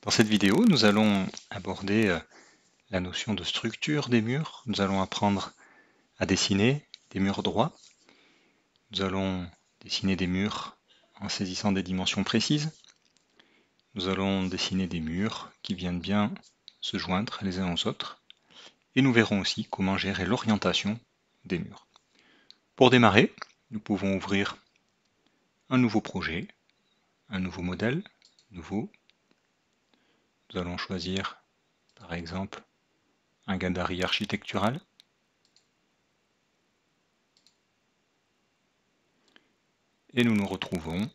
Dans cette vidéo, nous allons aborder la notion de structure des murs. Nous allons apprendre à dessiner des murs droits. Nous allons dessiner des murs en saisissant des dimensions précises. Nous allons dessiner des murs qui viennent bien se joindre les uns aux autres. Et nous verrons aussi comment gérer l'orientation des murs. Pour démarrer, nous pouvons ouvrir un nouveau projet, un nouveau modèle, nouveau. Nous allons choisir par exemple un gabarit architectural. Et nous nous retrouvons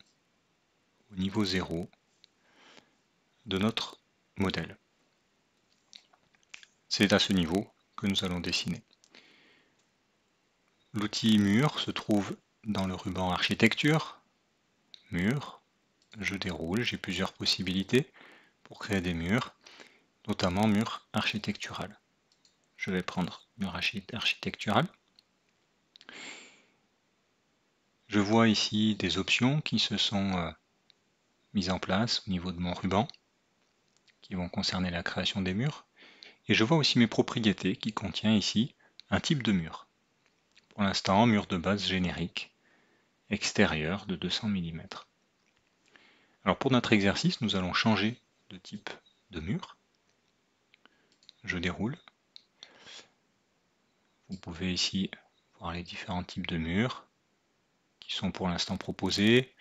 au niveau 0 de notre modèle. C'est à ce niveau que nous allons dessiner. L'outil mur se trouve dans le ruban architecture, mur, je déroule, j'ai plusieurs possibilités pour créer des murs, notamment mur architectural. Je vais prendre mur architectural. Je vois ici des options qui se sont mises en place au niveau de mon ruban, qui vont concerner la création des murs. Et je vois aussi mes propriétés qui contient ici un type de mur. Pour l'instant, mur de base générique, extérieur de 200 mm. Alors pour notre exercice, nous allons changer de type de mur. Je déroule. Vous pouvez ici voir les différents types de murs qui sont pour l'instant proposés.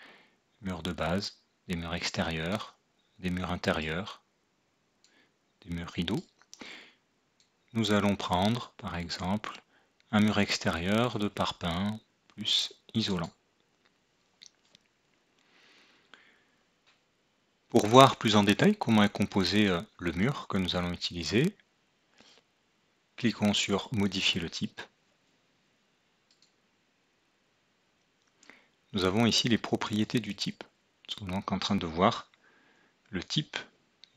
Murs de base, des murs extérieurs, des murs intérieurs, des murs rideaux. Nous allons prendre par exemple un mur extérieur de parpaing plus isolant. Pour voir plus en détail comment est composé le mur que nous allons utiliser, cliquons sur Modifier le type. Nous avons ici les propriétés du type. Nous sommes donc en train de voir le type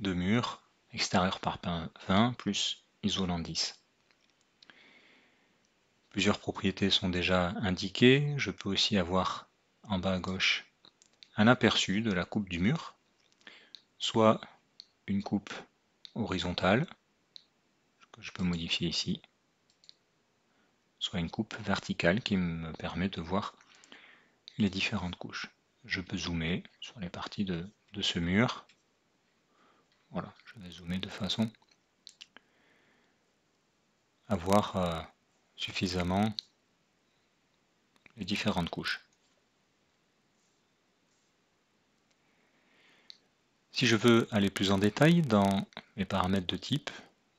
de mur extérieur parpaing 20 plus isolant 10. Plusieurs propriétés sont déjà indiquées. Je peux aussi avoir en bas à gauche un aperçu de la coupe du mur, soit une coupe horizontale, que je peux modifier ici, soit une coupe verticale qui me permet de voir les différentes couches. Je peux zoomer sur les parties de ce mur. Voilà, je vais zoomer de façon à voir suffisamment les différentes couches. Si je veux aller plus en détail dans mes paramètres de type,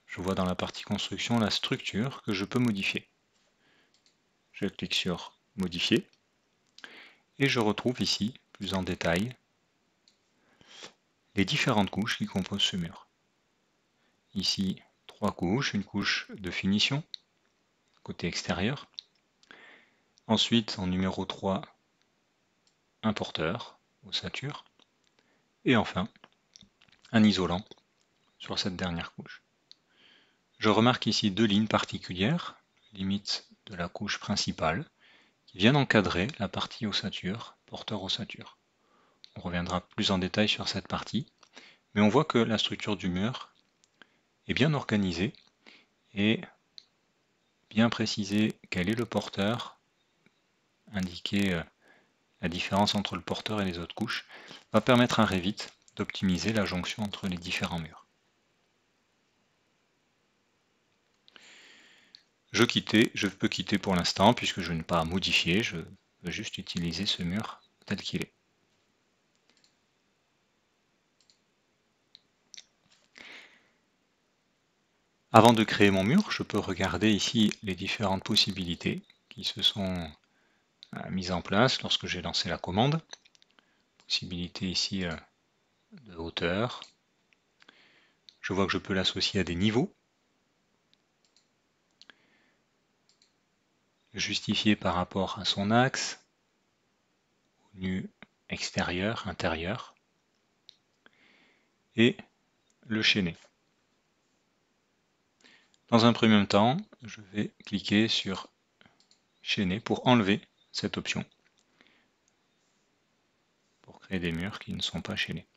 je vois dans la partie construction la structure que je peux modifier. Je clique sur Modifier et je retrouve ici, plus en détail, les différentes couches qui composent ce mur. Ici, 3 couches, une couche de finition, côté extérieur. Ensuite, en numéro 3, un porteur, ossature. Et enfin, un isolant sur cette dernière couche. Je remarque ici 2 lignes particulières, limite de la couche principale, qui viennent encadrer la partie ossature, porteur-ossature. On reviendra plus en détail sur cette partie, mais on voit que la structure du mur est bien organisée et bien préciser quel est le porteur, indiquer la différence entre le porteur et les autres couches, va permettre à Revit d'optimiser la jonction entre les différents murs. Je peux quitter pour l'instant puisque je n'ai pas modifié, je veux juste utiliser ce mur tel qu'il est. Avant de créer mon mur, je peux regarder ici les différentes possibilités qui se sont mises en place lorsque j'ai lancé la commande. Possibilité ici de hauteur. Je vois que je peux l'associer à des niveaux. Justifier par rapport à son axe, nu extérieur, intérieur, et le chaîner. Dans un premier temps, je vais cliquer sur chaîner pour enlever cette option, pour créer des murs qui ne sont pas chaînés.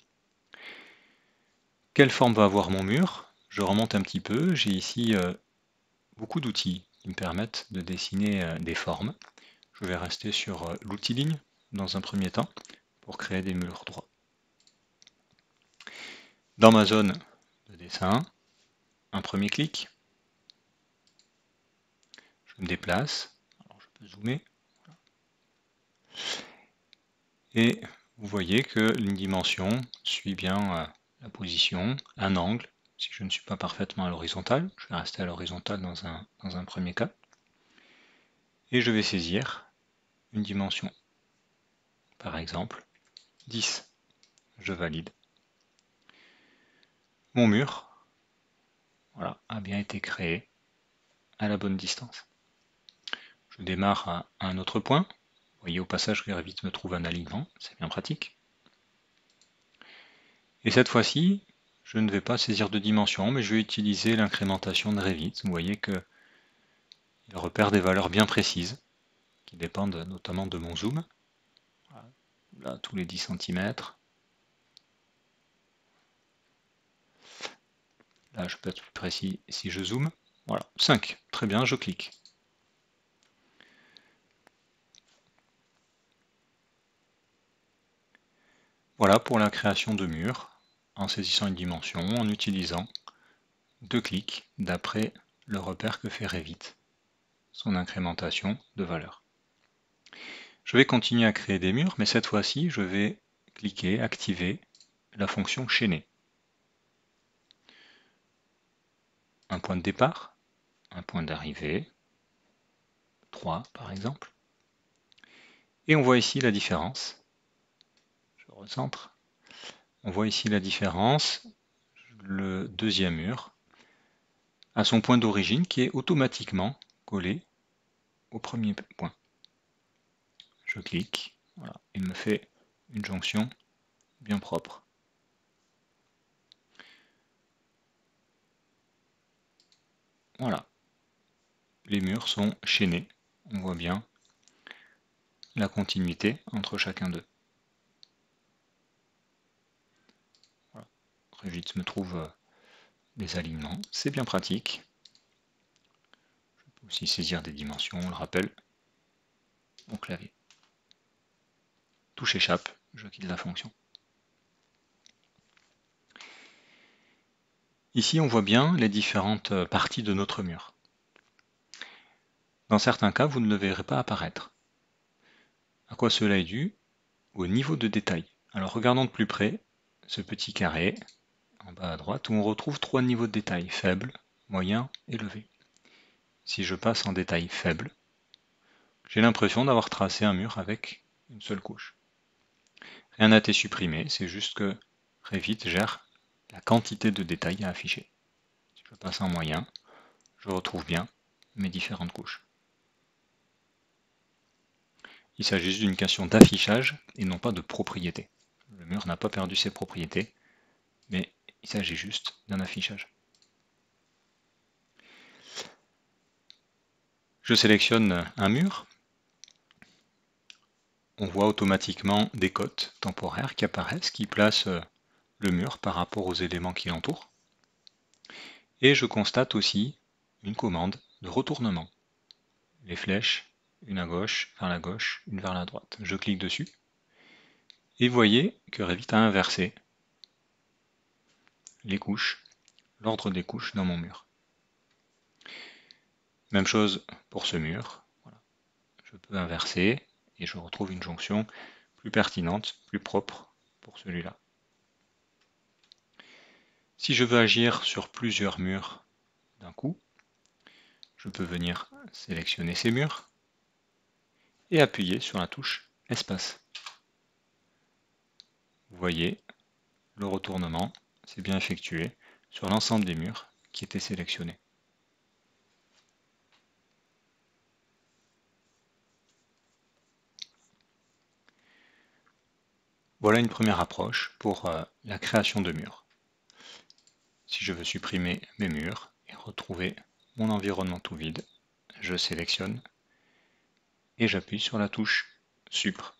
Quelle forme va avoir mon mur? Je remonte un petit peu, j'ai ici beaucoup d'outils qui me permettent de dessiner des formes. Je vais rester sur l'outil ligne dans un premier temps pour créer des murs droits. Dans ma zone de dessin, un premier clic. Je me déplace, alors je peux zoomer. Et vous voyez que une dimension suit bien la position, un angle. Si je ne suis pas parfaitement à l'horizontale, je vais rester à l'horizontale dans un premier cas. Et je vais saisir une dimension. Par exemple, 10. Je valide. Mon mur, voilà, a bien été créé à la bonne distance. Je démarre à un autre point. Vous voyez au passage que Revit me trouve un alignement, c'est bien pratique. Et cette fois-ci, je ne vais pas saisir de dimension, mais je vais utiliser l'incrémentation de Revit. Vous voyez qu'il repère des valeurs bien précises, qui dépendent notamment de mon zoom. Voilà. Là, tous les 10 cm. Là, je peux être plus précis si je zoome. Voilà, 5. Très bien, je clique. Voilà pour la création de murs, en saisissant une dimension, en utilisant 2 clics d'après le repère que fait Revit, son incrémentation de valeur. Je vais continuer à créer des murs, mais cette fois-ci, je vais cliquer, activer la fonction chaîner. Un point de départ, un point d'arrivée, 3 par exemple. Et on voit ici la différence. Je recentre. On voit ici la différence. Le deuxième mur a son point d'origine qui est automatiquement collé au premier point. Je clique, voilà, il me fait une jonction bien propre. Voilà, les murs sont chaînés, on voit bien la continuité entre chacun d'eux. Voilà. Revit me trouve des alignements, c'est bien pratique. Je peux aussi saisir des dimensions, on le rappelle, au clavier. Touche échappe, je quitte la fonction. Ici, on voit bien les différentes parties de notre mur. Dans certains cas, vous ne le verrez pas apparaître. À quoi cela est dû? Au niveau de détail. Alors regardons de plus près ce petit carré en bas à droite où on retrouve 3 niveaux de détail, faible, moyen, élevé. Si je passe en détail faible, j'ai l'impression d'avoir tracé un mur avec une seule couche. Rien n'a été supprimé, c'est juste que Revit gère la quantité de détails à afficher. Si je passe en moyen, je retrouve bien mes différentes couches. Il s'agit juste d'une question d'affichage et non pas de propriété. Le mur n'a pas perdu ses propriétés, mais il s'agit juste d'un affichage. Je sélectionne un mur. On voit automatiquement des cotes temporaires qui apparaissent, qui placent le mur par rapport aux éléments qui l'entourent. Et je constate aussi une commande de retournement. Les flèches, une à gauche, vers la gauche, une vers la droite. Je clique dessus. Et vous voyez que Revit a inversé les couches, l'ordre des couches dans mon mur. Même chose pour ce mur. Voilà. Je peux inverser et je retrouve une jonction plus pertinente, plus propre pour celui-là. Si je veux agir sur plusieurs murs d'un coup, je peux venir sélectionner ces murs et appuyer sur la touche Espace. Vous voyez, le retournement s'est bien effectué sur l'ensemble des murs qui étaient sélectionnés. Voilà une première approche pour la création de murs. Si je veux supprimer mes murs et retrouver mon environnement tout vide, je sélectionne et j'appuie sur la touche Supr